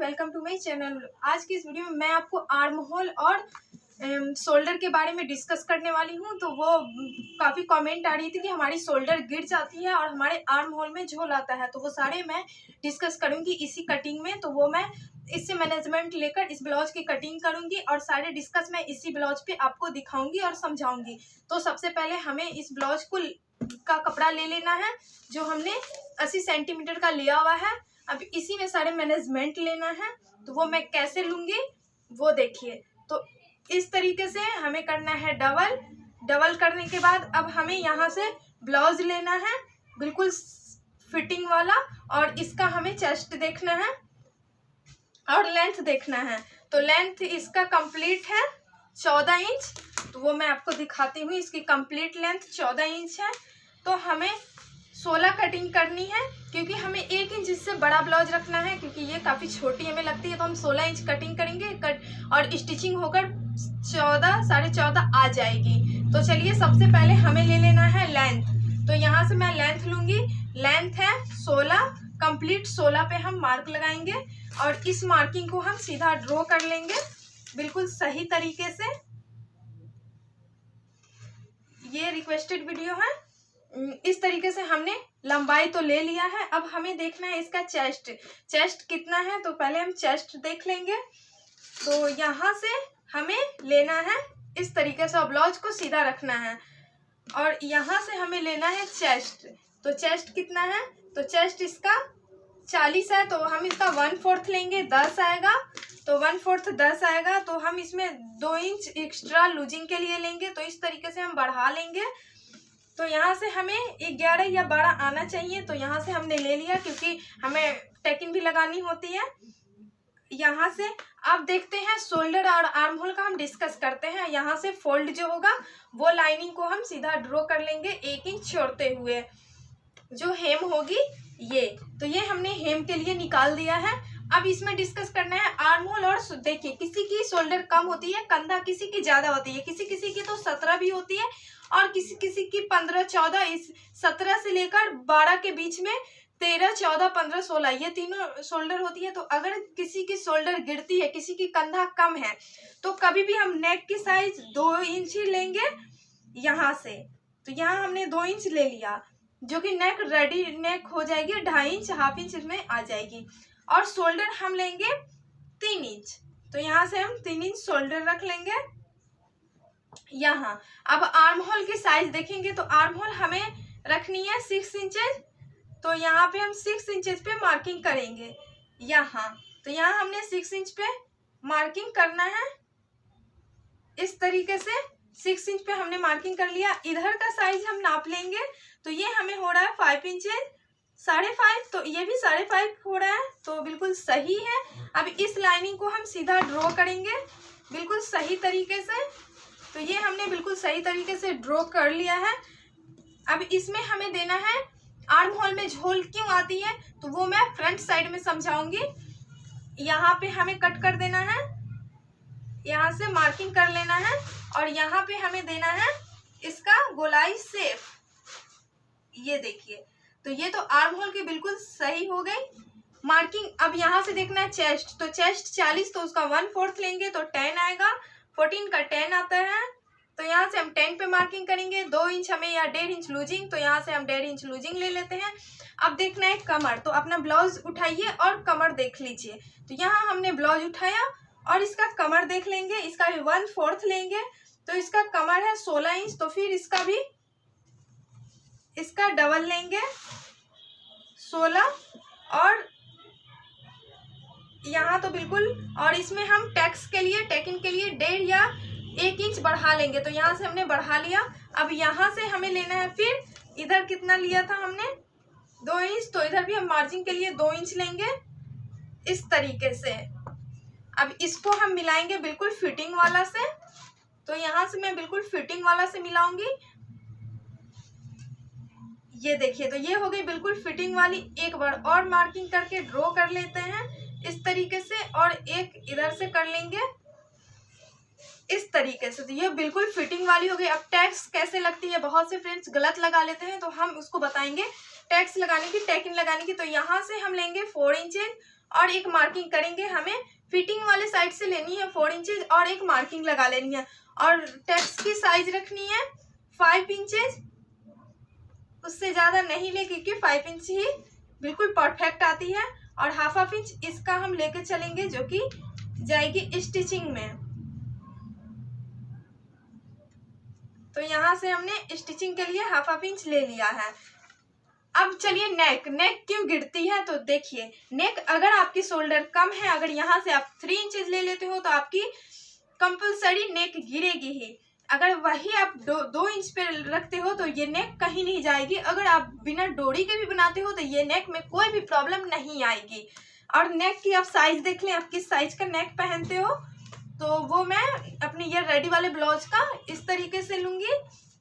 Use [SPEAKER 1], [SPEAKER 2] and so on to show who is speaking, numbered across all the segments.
[SPEAKER 1] Welcome to my channel. आज की इस वीडियो में मैं आपको आर्म होल और शोल्डर के बारे में डिस्कस करने वाली हूं। तो वो काफ़ी कमेंट आ रही थी कि हमारी शोल्डर गिर जाती है और हमारे आर्म होल में झोल आता है, तो वो सारे मैं डिस्कस करूंगी इसी कटिंग में। तो वो मैं इससे मैनेजमेंट लेकर इस ब्लाउज की कटिंग करूंगी और सारे डिस्कस मैं इसी ब्लाउज पे आपको दिखाऊंगी और समझाऊंगी। तो सबसे पहले हमें इस ब्लाउज को का कपड़ा ले लेना है जो हमने 80 सेंटीमीटर का लिया हुआ है। अब इसी में सारे मैनेजमेंट लेना है, तो वो मैं कैसे लूँगी वो देखिए। तो इस तरीके से हमें करना है डबल करने के बाद अब हमें यहाँ से ब्लाउज लेना है बिल्कुल फिटिंग वाला, और इसका हमें चेस्ट देखना है और लेंथ देखना है। तो लेंथ इसका कंप्लीट है 14 इंच, तो वो मैं आपको दिखाती हूँ। इसकी कंप्लीट लेंथ 14 इंच है। तो हमें 16 कटिंग करनी है क्योंकि हमें 1 इंच इससे बड़ा ब्लाउज रखना है, क्योंकि ये काफ़ी छोटी हमें लगती है। तो हम 16 इंच कटिंग करेंगे और स्टिचिंग होकर 14 साढ़े 14 आ जाएगी। तो चलिए सबसे पहले हमें ले लेना है लेंथ। तो यहाँ से मैं लेंथ लूँगी। लेंथ है 16, कंप्लीट 16 पे हम मार्क लगाएंगे और इस मार्किंग को हम सीधा ड्रॉ कर लेंगे बिल्कुल सही तरीके से। ये रिक्वेस्टेड वीडियो है। इस तरीके से हमने लंबाई तो ले लिया है। अब हमें देखना है इसका चेस्ट कितना है। तो पहले हम चेस्ट देख लेंगे। तो यहाँ से हमें लेना है इस तरीके से, ब्लाउज को सीधा रखना है और यहाँ से हमें लेना है चेस्ट। तो चेस्ट कितना है, तो चेस्ट इसका 40 है, तो हम इसका 1/4 लेंगे, 10 आएगा। तो 1/4 10 आएगा, तो हम इसमें 2 इंच एक्स्ट्रा लूजिंग के लिए लेंगे। तो इस तरीके से हम बढ़ा लेंगे। तो यहाँ से हमें 11 या 12 आना चाहिए। तो यहाँ से हमने ले लिया क्योंकि हमें टेकिंग भी लगानी होती है यहाँ से। अब देखते हैं शोल्डर और आर्म होल का हम डिस्कस करते हैं। यहाँ से फोल्ड जो होगा वो लाइनिंग को हम सीधा ड्रॉ कर लेंगे 1 इंच छोड़ते हुए। जो हेम होगी ये, तो ये हमने हेम के लिए निकाल दिया है। अब इसमें डिस्कस करना है आर्म होल। और देखिए किसी की शोल्डर कम होती है, कंधा किसी की ज़्यादा होती है, किसी की तो 17 भी होती है और किसी की 15 14, इस 17 से लेकर 12 के बीच में 13 14 15 16 ये तीनों शोल्डर होती है। तो अगर किसी की शोल्डर गिरती है, किसी की कंधा कम है, तो कभी भी हम नेक की साइज 2 इंच ही लेंगे यहाँ से। तो यहाँ हमने 2 इंच ले लिया, जो कि नेक रेडी नेक हो जाएगी 2.5 इंच, हाफ इंच इसमें आ जाएगी। और शोल्डर हम लेंगे 3 इंच। तो यहाँ से हम 3 इंच शोल्डर रख लेंगे यहाँ। अब आर्म होल की साइज देखेंगे तो आर्म होल हमें रखनी है 6 इंचेस। तो यहाँ पे हम 6 इंचेस पे मार्किंग करेंगे यहाँ। तो यहाँ हमने 6 इंच पे मार्किंग करना है इस तरीके से। 6 इंच पे हमने मार्किंग कर लिया। इधर का साइज हम नाप लेंगे। तो ये हमें हो रहा है 5 इंचेस, 5.5। तो ये भी 5.5 हो रहा है, तो बिल्कुल सही है। अब इस लाइनिंग को हम सीधा ड्रॉ करेंगे बिल्कुल सही तरीके से। तो ये हमने बिल्कुल सही तरीके से ड्रॉ कर लिया है। अब इसमें हमें देना है आर्म होल में झोल क्यों आती है, तो वो मैं फ्रंट साइड में समझाऊंगी। यहाँ पे हमें कट कर देना है, यहाँ से मार्किंग कर लेना है और यहाँ पे हमें देना है इसका गोलाई शेप। ये देखिए, तो ये तो आर्म होल की बिल्कुल सही हो गई मार्किंग। अब यहाँ से देखना है चेस्ट। तो चेस्ट 40, तो उसका 1/4 लेंगे तो 10 आएगा। 14 का 10 आता है, तो यहाँ से हम 10 पे मार्किंग करेंगे। 2 इंच हमें या 1.5 इंच लूजिंग, तो यहाँ से हम 1.5 इंच लूजिंग ले लेते हैं। अब देखना है कमर। तो अपना ब्लाउज उठाइए और कमर देख लीजिए। तो यहाँ हमने ब्लाउज उठाया और इसका कमर देख लेंगे। इसका भी 1/4 लेंगे, तो इसका कमर है 16 इंच। तो फिर इसका भी इसका डबल लेंगे 16, और यहाँ तो बिल्कुल, और इसमें हम टेकिंग के लिए 1.5 या 1 इंच बढ़ा लेंगे। तो यहाँ से हमने बढ़ा लिया। अब यहाँ से हमें लेना है, फिर इधर कितना लिया था हमने 2 इंच, तो इधर भी हम मार्जिन के लिए 2 इंच लेंगे इस तरीके से। अब इसको हम मिलाएंगे बिल्कुल फिटिंग वाला से। तो यहाँ से मैं बिल्कुल फिटिंग वाला से मिलाऊंगी। ये देखिए, तो ये हो गई बिल्कुल फिटिंग वाली। एक बार और मार्किंग करके ड्रॉ कर लेते हैं इस तरीके से, और एक इधर से कर लेंगे इस तरीके से। तो ये बिल्कुल फिटिंग वाली हो गई। अब टैक्स कैसे लगती है, बहुत से फ्रेंड्स गलत लगा लेते हैं, तो हम उसको बताएंगे टैक्स लगाने की, टेकिंग लगाने की। तो यहाँ से हम लेंगे 4 इंचेस और एक मार्किंग करेंगे। हमें फिटिंग वाले साइड से लेनी है 4 इंचेज और एक मार्किंग लगा लेनी है। और टेक्स्ट की साइज रखनी है 5 इंचेज, उससे ज़्यादा नहीं ले क्योंकि 5 इंच ही बिल्कुल परफेक्ट आती है। और हाफ इंच इसका हम लेके चलेंगे जो कि जाएगी स्टिचिंग में। तो यहाँ से हमने स्टिचिंग के लिए हाफ इंच ले लिया है। अब चलिए नेक क्यों गिरती है तो देखिए, नेक अगर आपकी शोल्डर कम है, अगर यहाँ से आप 3 इंचेस ले लेते हो तो आपकी कंपलसरी नेक गिरेगी ही। अगर वही आप 2 इंच पे रखते हो तो ये नेक कहीं नहीं जाएगी। अगर आप बिना डोरी के भी बनाते हो तो ये नेक में कोई भी प्रॉब्लम नहीं आएगी। और नेक की आप साइज देख लें, आप किस साइज का नेक पहनते हो, तो वो मैं अपने ये रेडी वाले ब्लाउज का इस तरीके से लूँगी।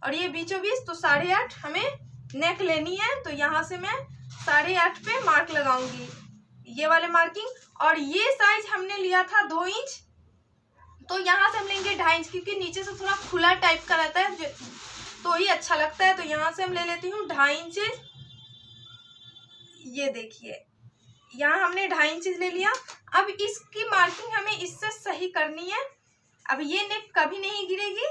[SPEAKER 1] और ये बीचों बीच तो 8.5 हमें नेक लेनी है। तो यहाँ से मैं 8.5 पे मार्क लगाऊंगी, ये वाले मार्किंग। और ये साइज हमने लिया था 2 इंच, तो यहाँ से हम लेंगे 2.5 इंच, क्योंकि नीचे से थोड़ा खुला टाइप का रहता है तो ही अच्छा लगता है। तो यहाँ से हम ले लेती हूँ 2.5 इंच। ये देखिए, यहाँ हमने 2.5 इंच ले लिया। अब इसकी मार्किंग हमें इससे सही करनी है। अब ये नेक कभी नहीं गिरेगी।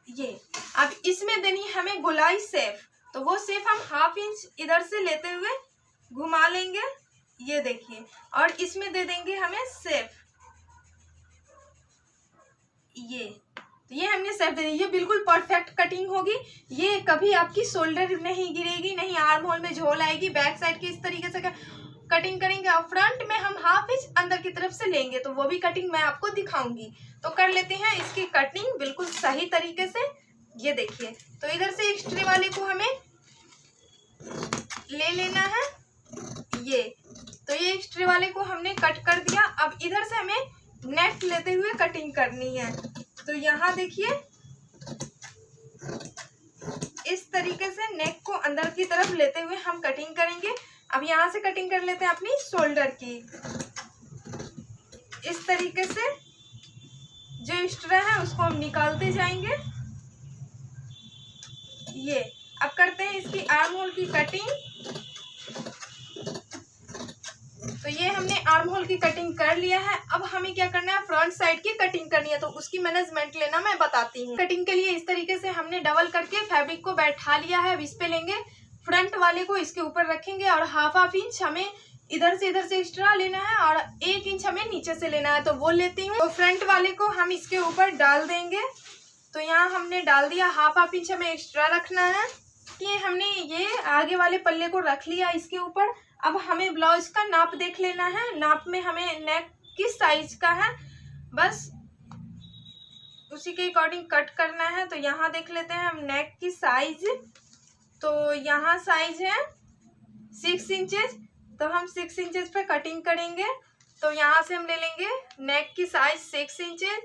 [SPEAKER 1] ये अब इसमें देनी हमें गोलाई शेप, तो वो शेप हम हाफ इंच इधर से लेते हुए घुमा लेंगे, ये देखिए। और इसमें दे देंगे हमें शेप, ये तो ये हमने शेप दे दी। ये बिल्कुल परफेक्ट कटिंग होगी। ये कभी आपकी शोल्डर नहीं गिरेगी, नहीं आर्म होल में झोल आएगी। बैक साइड की इस तरीके से कटिंग करेंगे और फ्रंट में हम हाफ इंच अंदर की तरफ से लेंगे, तो वो भी कटिंग मैं आपको दिखाऊंगी। तो कर लेते हैं इसकी कटिंग बिल्कुल सही तरीके से। ये देखिए, तो इधर से एक्स्ट्रे वाले को हमें ले लेना है। ये तो ये एक्स्ट्रे वाले को हमने कट कर दिया। अब इधर से हमें नेक लेते हुए कटिंग करनी है। तो यहाँ देखिए, इस तरीके से नेक को अंदर की तरफ लेते हुए हम कटिंग करेंगे। अब यहाँ से कटिंग कर लेते हैं अपनी शोल्डर की, इस तरीके से। जो एक्स्ट्रा है उसको हम निकालते जाएंगे। ये अब करते हैं इसकी आर्म होल की कटिंग। तो ये हमने आर्म होल की कटिंग कर लिया है। अब हमें क्या करना है, फ्रंट साइड की कटिंग करनी है। तो उसकी मैनेजमेंट लेना मैं बताती हूँ। कटिंग के लिए इस तरीके से हमने डबल करके फैब्रिक को बैठा लिया है। अब इस पे लेंगे, फ्रंट वाले को इसके ऊपर रखेंगे और हाफ इंच हमें इधर से एक्स्ट्रा लेना है और 1 इंच हमें नीचे से लेना है। तो वो लेती हूँ। तो फ्रंट वाले को हम इसके ऊपर डाल देंगे। तो यहाँ हमने डाल दिया, हाफ इंच हमें एक्स्ट्रा रखना है। ये हमने ये आगे वाले पल्ले को रख लिया इसके ऊपर। अब हमें ब्लाउज का नाप देख लेना है। नाप में हमें नेक किस साइज का है, बस उसी के अकॉर्डिंग कट करना है। तो यहाँ देख लेते हैं हम नेक की साइज। तो यहाँ साइज है 6 इंचेस, तो हम 6 इंचेस पे कटिंग करेंगे। तो यहाँ से हम ले लेंगे नेक की साइज 6 इंचेस,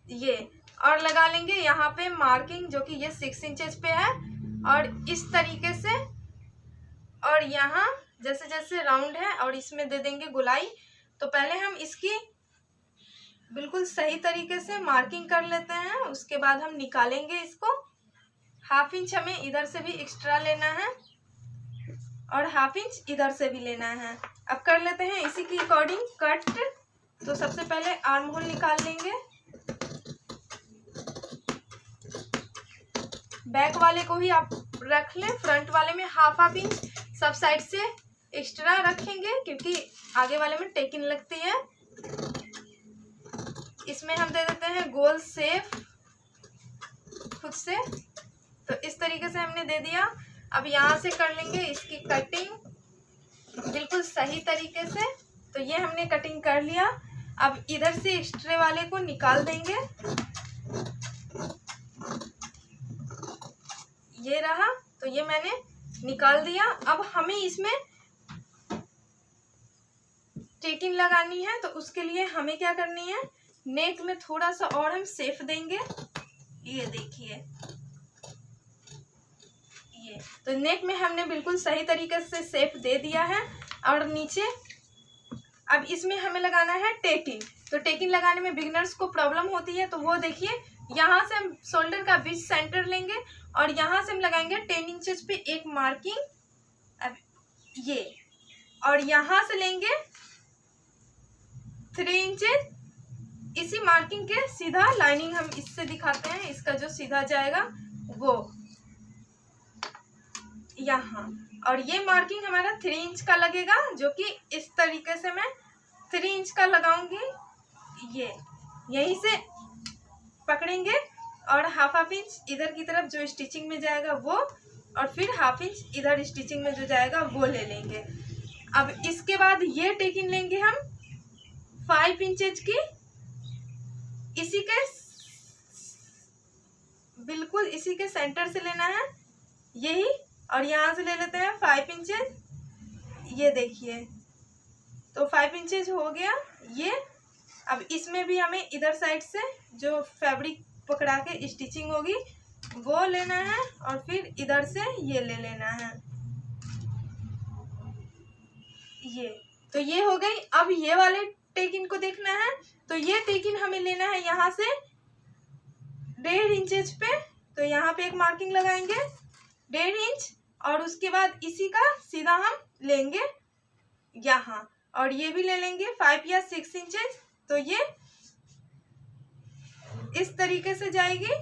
[SPEAKER 1] ये, और लगा लेंगे यहाँ पे मार्किंग जो कि ये 6 इंचेस पे है। और इस तरीके से, और यहाँ जैसे जैसे राउंड है और इसमें दे देंगे गोलाई। तो पहले हम इसकी बिल्कुल सही तरीके से मार्किंग कर लेते हैं, उसके बाद हम निकालेंगे इसको। हाफ इंच हमें इधर से भी एक्स्ट्रा लेना है और हाफ इंच इधर से भी लेना है। अब कर लेते हैं इसी की अकॉर्डिंग कट। तो सबसे पहले आर्म होल निकाल लेंगे। बैक वाले को ही आप रख लें, फ्रंट वाले में हाफ इंच सब साइड से एक्स्ट्रा रखेंगे क्योंकि आगे वाले में टेकिंग लगती है। इसमें हम दे देते हैं गोल शेप खुद से। तो इस तरीके से हमने दे दिया। अब यहाँ से कर लेंगे इसकी कटिंग बिल्कुल सही तरीके से। तो ये हमने कटिंग कर लिया। अब इधर से एक्स्ट्रे वाले को निकाल देंगे, ये रहा। तो ये मैंने निकाल दिया। अब हमें इसमें टेकिंग लगानी है। तो उसके लिए हमें क्या करनी है, नेक में थोड़ा सा और हम शेप देंगे। ये देखिए, ये तो नेक में हमने बिल्कुल सही तरीके से शेप दे दिया है। और नीचे अब इसमें हमें लगाना है टेकिंग। तो टेकिंग लगाने में बिगिनर्स को प्रॉब्लम होती है। तो वो देखिए, यहाँ से हम शोल्डर का बीच सेंटर लेंगे और यहाँ से हम लगाएंगे 10 इंचेस पे एक मार्किंग। अब ये, और यहाँ से लेंगे 3 इंचेस इसी मार्किंग के सीधा लाइनिंग हम इससे दिखाते हैं, इसका जो सीधा जाएगा वो यहाँ, और ये मार्किंग हमारा 3 इंच का लगेगा, जो कि इस तरीके से मैं 3 इंच का लगाऊंगी। ये यहीं से पकड़ेंगे और हाफ इंच इधर की तरफ जो स्टिचिंग में जाएगा वो, और फिर हाफ इंच इधर स्टिचिंग में जो जाएगा वो ले लेंगे। अब इसके बाद ये टेकिंग लेंगे हम 5 इंचेज की, इसी के बिल्कुल इसी के सेंटर से लेना है यही, और यहाँ से ले लेते हैं 5 इंचेज। ये देखिए, तो 5 इंचेज हो गया ये। अब इसमें भी हमें इधर साइड से जो फैब्रिक पकड़ा के स्टिचिंग होगी वो लेना है, और फिर इधर से ये ले लेना है। ये तो ये हो गई। अब ये वाले टेकिन को देखना है, तो ये टेकिन हमें लेना है यहाँ से 1.5 इंचेज पे, तो यहाँ पे एक मार्किंग लगाएंगे 1.5 इंच, और उसके बाद इसी का सीधा हम लेंगे यहाँ, और ये भी ले लेंगे 5 या 6 इंचेज, तो ये इस तरीके से जाएगी।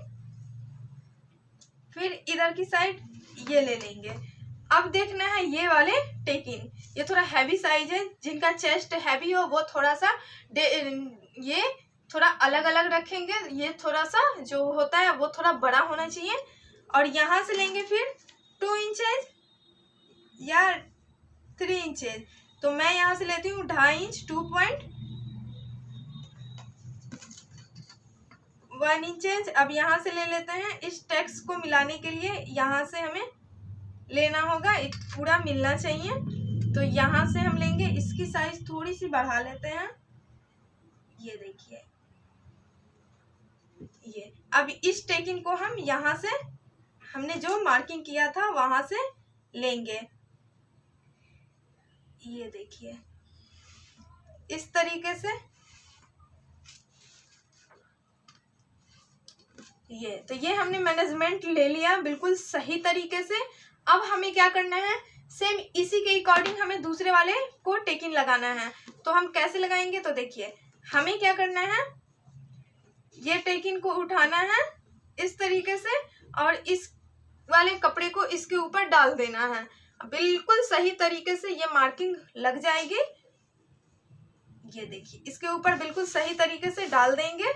[SPEAKER 1] फिर इधर की साइड ये ले लेंगे। अब देखना है ये वाले टेकिन, ये थोड़ा हैवी साइज है, जिनका चेस्ट हैवी हो वो थोड़ा सा ये थोड़ा अलग अलग रखेंगे, ये थोड़ा सा जो होता है वो थोड़ा बड़ा होना चाहिए। और यहाँ से लेंगे फिर 2 इंचेज या 3 इंचेज, तो मैं यहाँ से लेती हूँ 2.5 इंच 2.1 इंचेज। अब यहाँ से ले लेते हैं, इस टेक्स्ट को मिलाने के लिए यहाँ से हमें लेना होगा, एक पूरा मिलना चाहिए, तो यहाँ से हम लेंगे, इसकी साइज थोड़ी सी बढ़ा लेते हैं। ये देखिए, ये अब इस टेकिंग को हम यहाँ से हमने जो मार्किंग किया था वहां से लेंगे। ये देखिए इस तरीके से, ये हमने मैनेजमेंट ले लिया बिल्कुल सही तरीके से। अब हमें क्या करना है, सेम इसी के अकॉर्डिंग हमें दूसरे वाले को टेकिंग लगाना है। तो हम कैसे लगाएंगे, तो देखिए हमें क्या करना है, ये टेकिंग को उठाना है इस तरीके से, और इस वाले कपड़े को इसके ऊपर डाल देना है, बिल्कुल सही तरीके से ये मार्किंग लग जाएगी। ये देखिए इसके ऊपर बिल्कुल सही तरीके से डाल देंगे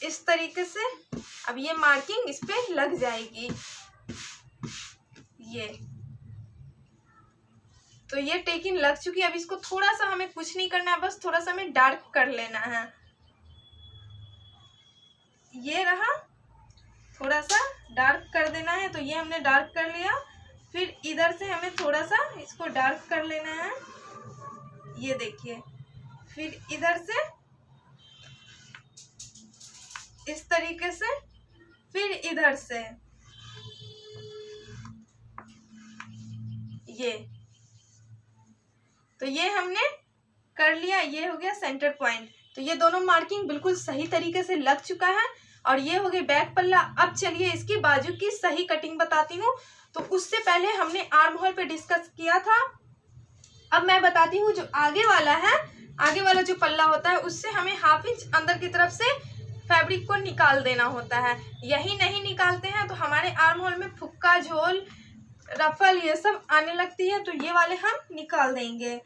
[SPEAKER 1] इस तरीके से। अब ये मार्किंग इस पे लग जाएगी। ये तो ये टेकिंग लग चुकी है। अब इसको थोड़ा सा हमें कुछ नहीं करना है, बस थोड़ा सा हमें डार्क कर लेना है। ये रहा, थोड़ा सा डार्क कर देना है, तो ये हमने डार्क कर लिया। फिर इधर से हमें थोड़ा सा इसको डार्क कर लेना है, ये देखिए। फिर इधर से इस तरीके से, फिर इधर से ये, तो ये हमने कर लिया। ये हो गया सेंटर पॉइंट। तो ये दोनों मार्किंग बिल्कुल सही तरीके से लग चुका है, और ये हो गई बैक पल्ला। अब चलिए इसकी बाजू की सही कटिंग बताती हूँ। तो उससे पहले हमने आर्म होल पे डिस्कस किया था, अब मैं बताती हूँ जो आगे वाला है, आगे वाला जो पल्ला होता है उससे हमें 1/2 इंच अंदर की तरफ से फैब्रिक को निकाल देना होता है। यही नहीं निकालते हैं तो हमारे आर्म होल में फुक्का, झोल, रफल ये सब आने लगती है, तो ये वाले हम निकाल देंगे।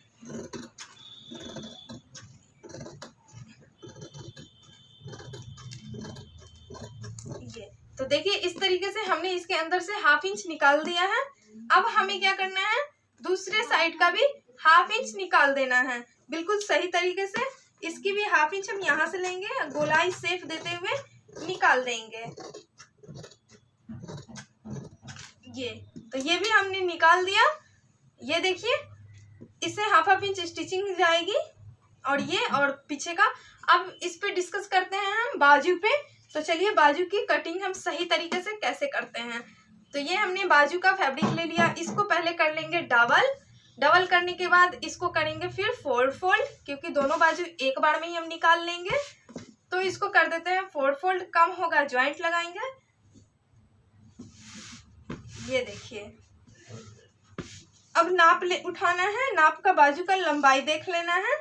[SPEAKER 1] ये तो देखिए इस तरीके से हमने इसके अंदर से 1/2 इंच निकाल दिया है। अब हमें क्या करना है, दूसरे साइड का भी 1/2 इंच निकाल देना है बिल्कुल सही तरीके से। इसकी भी 1/2 इंच हम यहाँ से लेंगे, गोलाई शेप देते हुए निकाल देंगे। ये तो ये भी हमने निकाल दिया। ये देखिए इससे 1/2 इंच स्टिचिंग जाएगी, और ये और पीछे का। अब इस पे डिस्कस करते हैं हम बाजू पे। तो चलिए बाजू की कटिंग हम सही तरीके से कैसे करते हैं। तो ये हमने बाजू का फैब्रिक ले लिया, इसको पहले कर लेंगे डबल करने के बाद इसको करेंगे फिर फोल्ड, क्योंकि दोनों बाजू एक बार में ही हम निकाल लेंगे। तो इसको कर देते हैं फोल्ड, कम होगा ज्वाइंट लगाएंगे। ये देखिए अब नाप उठाना है, नाप का बाजू का लंबाई देख लेना है।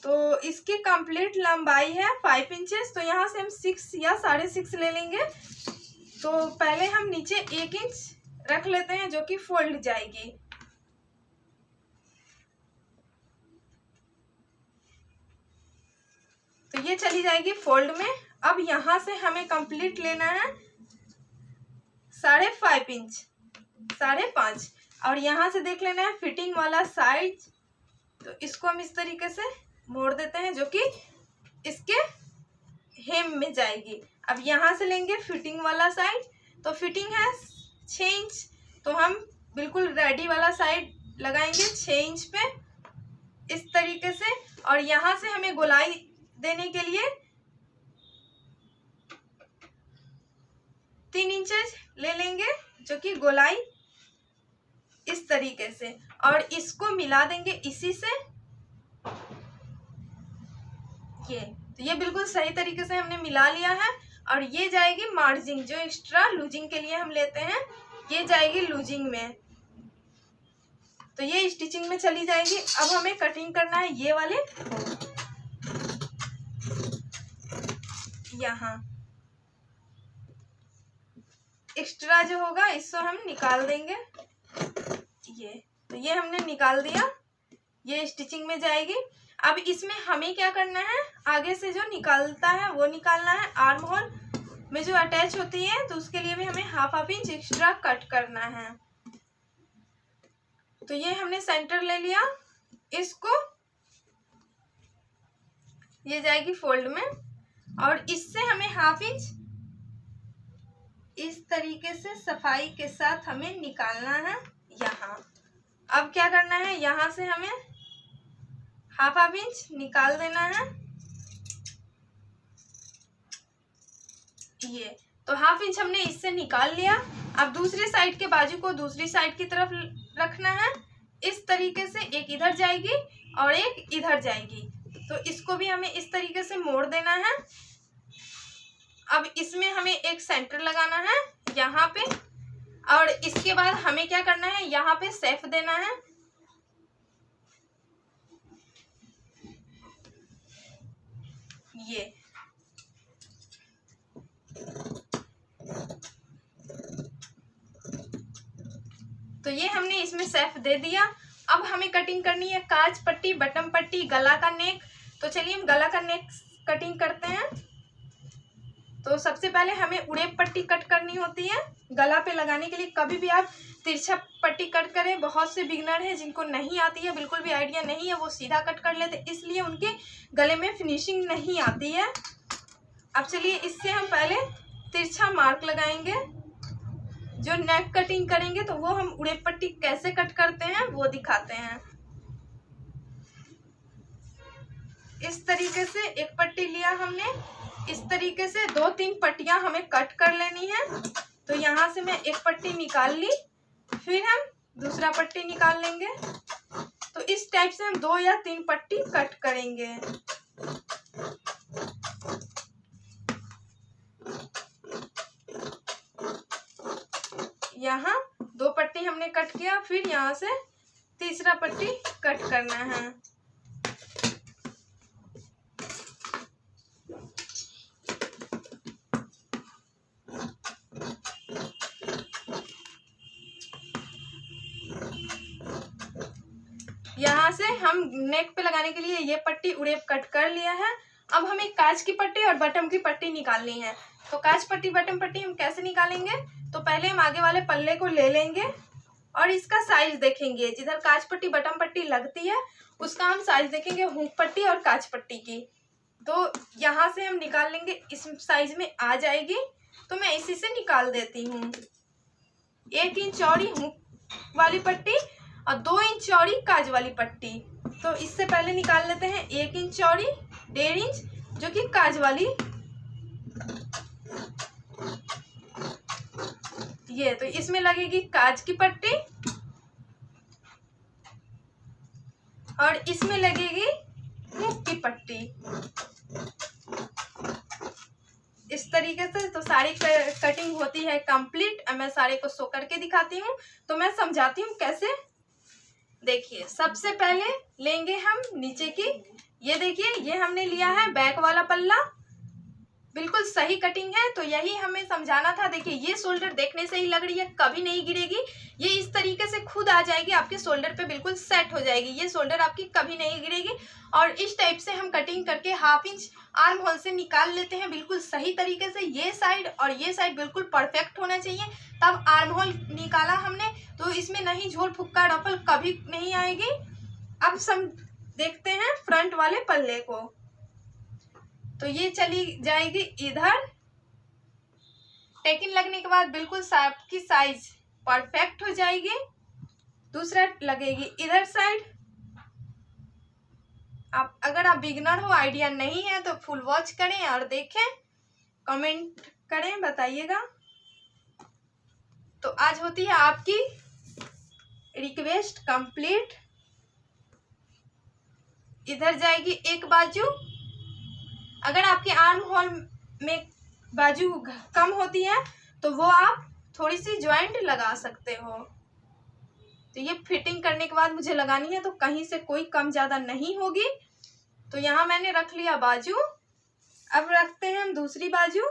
[SPEAKER 1] तो इसकी कंप्लीट लंबाई है 5 इंचेस, तो यहाँ से हम 6 या 6.5 ले लेंगे। तो पहले हम नीचे 1 इंच रख लेते हैं जो कि फोल्ड जाएगी। तो ये चली जाएगी फोल्ड में। अब यहाँ से हमें कंप्लीट लेना है 5.5 इंच, 5.5, और यहाँ से देख लेना है फिटिंग वाला साइज। तो इसको हम इस तरीके से मोड़ देते हैं जो कि इसके हेम में जाएगी। अब यहाँ से लेंगे फिटिंग वाला साइड। तो फिटिंग है 6 इंच, तो हम बिल्कुल रेडी वाला साइड लगाएंगे 6 इंच पे इस तरीके से। और यहाँ से हमें गोलाई देने के लिए 3 इंचेस ले लेंगे जो कि गोलाई इस तरीके से, और इसको मिला देंगे इसी से। तो ये बिल्कुल सही तरीके से हमने मिला लिया है। और ये जाएगी मार्जिंग, जो एक्स्ट्रा लूजिंग के लिए हम लेते हैं, ये जाएगी लूजिंग में। तो ये स्टिचिंग में चली जाएगी। अब हमें कटिंग करना है ये वाले, यहाँ एक्स्ट्रा जो होगा इसको हम निकाल देंगे। तो ये हमने निकाल दिया, ये स्टिचिंग में जाएगी। अब इसमें हमें क्या करना है, आगे से जो निकालता है वो निकालना है। आर्म होल में जो अटैच होती है, तो उसके लिए भी हमें हाफ इंच एक्स्ट्रा कट करना है। तो ये हमने सेंटर ले लिया, इसको ये जाएगी फोल्ड में, और इससे हमें हाफ इंच इस तरीके से सफाई के साथ हमें निकालना है यहाँ। अब क्या करना है, यहाँ से हमें हाफ इंच निकाल देना है। ये तो हाफ इंच हमने इससे निकाल लिया। अब दूसरी साइड के बाजू को दूसरी साइड की तरफ रखना है इस तरीके से। एक इधर जाएगी और एक इधर जाएगी, तो इसको भी हमें इस तरीके से मोड़ देना है। अब इसमें हमें एक सेंटर लगाना है यहाँ पे, और इसके बाद हमें क्या करना है, यहाँ पे शेप देना है। ये तो ये हमने इसमें शेप दे दिया। अब हमें कटिंग करनी है काज पट्टी, बटन पट्टी, गला का नेक। तो चलिए हम गला का नेक कटिंग करते हैं। तो सबसे पहले हमें उड़ेप पट्टी कट करनी होती है गला पे लगाने के लिए। कभी भी आप तिरछा पट्टी कट करें, बहुत से बिगनर हैं जिनको नहीं आती है, बिल्कुल भी आइडिया नहीं है, वो सीधा कट कर लेते, इसलिए उनके गले में फिनिशिंग नहीं आती है। अब चलिए इससे हम पहले तिरछा मार्क लगाएंगे। जो नेक कटिंग करेंगे तो वो हम उड़ेप पट्टी कैसे कट करते हैं वो दिखाते हैं। इस तरीके से एक पट्टी लिया हमने, इस तरीके से 2-3 पट्टियां हमें कट कर लेनी है। तो यहाँ से मैं एक पट्टी निकाल ली, फिर हम दूसरा पट्टी निकाल लेंगे। तो इस टाइप से हम 2 या 3 पट्टी कट करेंगे। यहाँ 2 पट्टी हमने कट किया, फिर यहाँ से तीसरा पट्टी कट करना है। यहाँ से हम नेक पे लगाने के लिए ये पट्टी उड़ेप कट कर लिया है। अब हमें काज की पट्टी और बटन की पट्टी निकालनी है। तो काज पट्टी बटन पट्टी हम कैसे निकालेंगे, तो पहले हम आगे वाले पल्ले को ले लेंगे और इसका साइज देखेंगे। जिधर काज पट्टी बटन पट्टी लगती है उसका हम साइज देखेंगे, हुक पट्टी और काज पट्टी की। तो यहाँ से हम निकाल लेंगे, इस साइज में आ जाएगी। तो मैं इसी से निकाल देती हूँ। 1 इंच चौड़ी हुक वाली पट्टी और 2 इंच चौड़ी काज वाली पट्टी। तो इससे पहले निकाल लेते हैं 1 इंच चौड़ी, 1.5 इंच जो कि काज वाली। ये तो इसमें लगेगी काज की पट्टी और इसमें लगेगी हुक की पट्टी इस तरीके से। तो साड़ी कटिंग होती है कंप्लीट। अब मैं साड़ी को सो करके दिखाती हूँ। तो मैं समझाती हूँ कैसे देखिए सबसे पहले लेंगे हम नीचे की, ये देखिए ये हमने लिया है बैक वाला पल्ला, बिल्कुल सही कटिंग है। तो यही हमें समझाना था। देखिए ये शोल्डर देखने से ही लग रही है, कभी नहीं गिरेगी, ये इस तरीके से खुद आ जाएगी आपके शोल्डर पे, बिल्कुल सेट हो जाएगी, ये शोल्डर आपकी कभी नहीं गिरेगी। और इस टाइप से हम कटिंग करके 1/2 इंच आर्म होल से निकाल लेते हैं बिल्कुल सही तरीके से। ये साइड और ये साइड बिल्कुल परफेक्ट होना चाहिए, तब आर्म होल निकाला हमने, तो इसमें नहीं झोल फुक्का रफल कभी नहीं आएगी। अब हम देखते हैं फ्रंट वाले पल्ले को। तो ये चली जाएगी इधर, टेकिन लगने के बाद बिल्कुल आपकी साइज परफेक्ट हो जाएगी। दूसरा लगेगी इधर साइड। आप अगर आप बिगिनर हो, आइडिया नहीं है, तो फुल वॉच करें और देखें, कमेंट करें, बताइएगा। तो आज होती है आपकी रिक्वेस्ट कंप्लीट। इधर जाएगी एक बाजू। अगर आपके आर्म होल में बाजू कम होती है तो वो आप थोड़ी सी ज्वाइंट लगा सकते हो। तो ये फिटिंग करने के बाद मुझे लगानी है, तो कहीं से कोई कम ज़्यादा नहीं होगी। तो यहाँ मैंने रख लिया बाजू। अब रखते हैं हम दूसरी बाजू।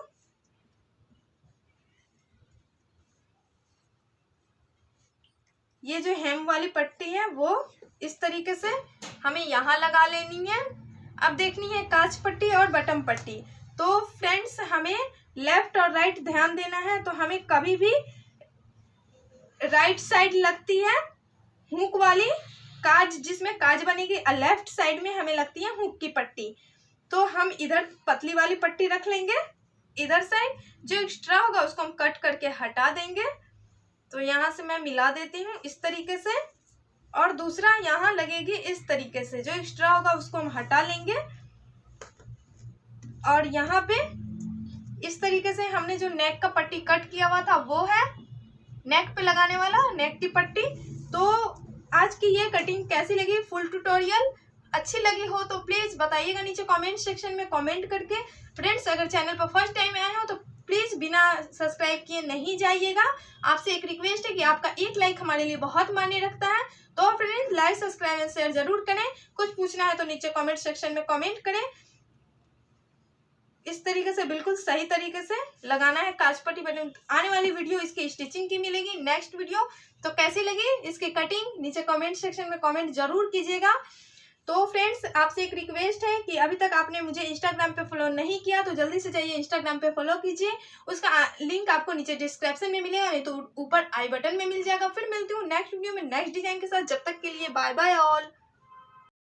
[SPEAKER 1] ये जो हेम वाली पट्टी है वो इस तरीके से हमें यहाँ लगा लेनी है। अब देखनी है कांच पट्टी और बटन पट्टी। तो फ्रेंड्स हमें लेफ्ट और राइट ध्यान देना है। तो हमें कभी भी राइट साइड लगती है हुक वाली काज, जिसमें काज बनेगी, और लेफ्ट साइड में हमें लगती है हुक की पट्टी। तो हम इधर पतली वाली पट्टी रख लेंगे, इधर साइड जो एक्स्ट्रा होगा उसको हम कट करके हटा देंगे। तो यहाँ से मैं मिला देती हूँ इस तरीके से, और दूसरा यहाँ लगेगी इस तरीके से, जो एक्स्ट्रा होगा उसको हम हटा लेंगे। और यहाँ पे इस तरीके से हमने जो नेक का पट्टी कट किया हुआ था वो है नेक पे लगाने वाला, नेक की पट्टी। तो आज की ये कटिंग कैसी लगी, फुल ट्यूटोरियल अच्छी लगी हो तो प्लीज बताइएगा नीचे कमेंट सेक्शन में कमेंट करके। फ्रेंड्स अगर चैनल पर फर्स्ट टाइम आए हो तो प्लीज बिना सब्सक्राइब किए नहीं जाइएगा। आपसे एक रिक्वेस्ट है कि आपका एक लाइक हमारे लिए बहुत मायने रखता है। तो friends like subscribe and share जरूर करें। कुछ पूछना है तो नीचे कमेंट सेक्शन में कमेंट करें। इस तरीके से बिल्कुल सही तरीके से लगाना है कांच पट्टी बटन। आने वाली वीडियो इसकी स्टिचिंग की मिलेगी नेक्स्ट वीडियो। तो कैसी लगी इसकी कटिंग नीचे कमेंट सेक्शन में कमेंट जरूर कीजिएगा। तो फ्रेंड्स आपसे एक रिक्वेस्ट है कि अभी तक आपने मुझे इंस्टाग्राम पे फॉलो नहीं किया तो जल्दी से जाइए इंस्टाग्राम पे फॉलो कीजिए। उसका लिंक आपको नीचे डिस्क्रिप्शन में मिलेगा, नहीं तो ऊपर आई बटन में मिल जाएगा। फिर मिलती हूँ नेक्स्ट वीडियो में नेक्स्ट डिजाइन के साथ। जब तक के लिए बाय बाय ऑल।